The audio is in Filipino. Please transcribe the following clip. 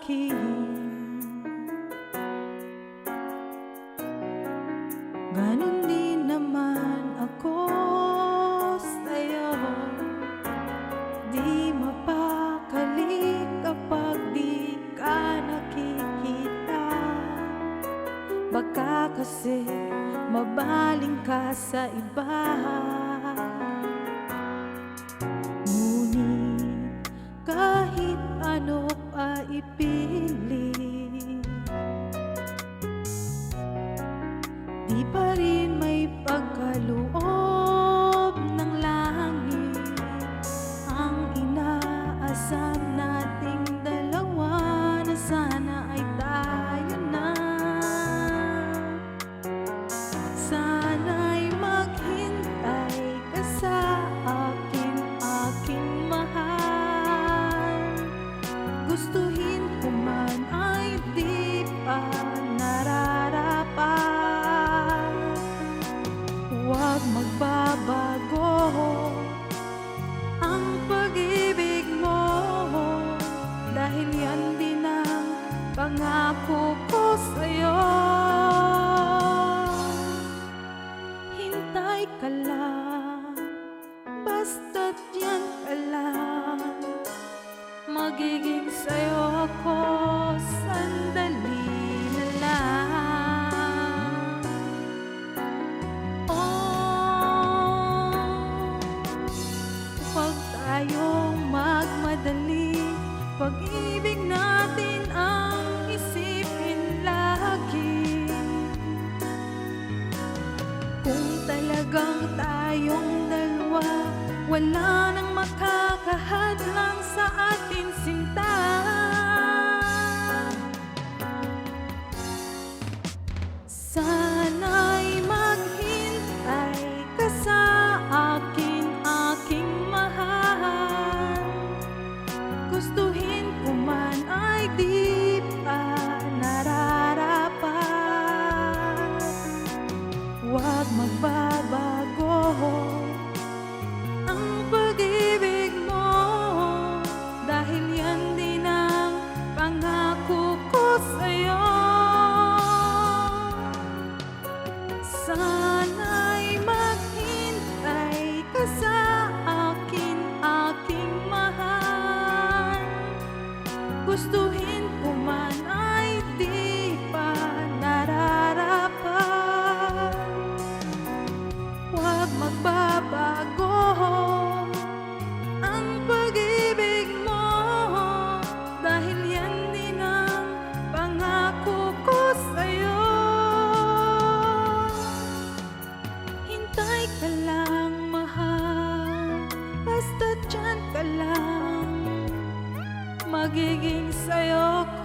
akin. Ganon din naman ako sa'yo. Di mapakali kapag di ka nakikita. Baka kasi mabaling ka sa iba. Ngunit kahit ano pa ipilit, di pa rin may pagkaloob ng langit ang inaasam nating dalawa na sana ay tayo na. Sana'y maghintay ka sa akin, aking mahal. Gustuhin ko man ay di pa nararapat. Huwag magbabago ang pag-ibig mo, dahil yan din ang pangako ko sa'yo. Hintay ka lang, basta't yan ka lang. Magiging sa'yo ako sandali na lang. Oh, huwag tayong magmadali. Pag-ibig natin ang isipin lagi. Kung talagang tayong dalawa, wala nang makakahadlang sa ating sinta. Sana'y maghintay ka sa akin, aking mahal. Gustuhin ko man ay di pa nararapat. Huwag magbabago ang pag-ibig mo, dahil yan din ang pangako ko sa'yo. Sana'y maghintay ka sa akin, aking mahal. Gustuhin ko man ay di pa nararapat. Huwag magbabago ang pag-ibig mo, dahil yan din ang pangako ko sa'yo. Hintay ka lang, mahal, basta't dyan ka lang. Magiging sa'yo ko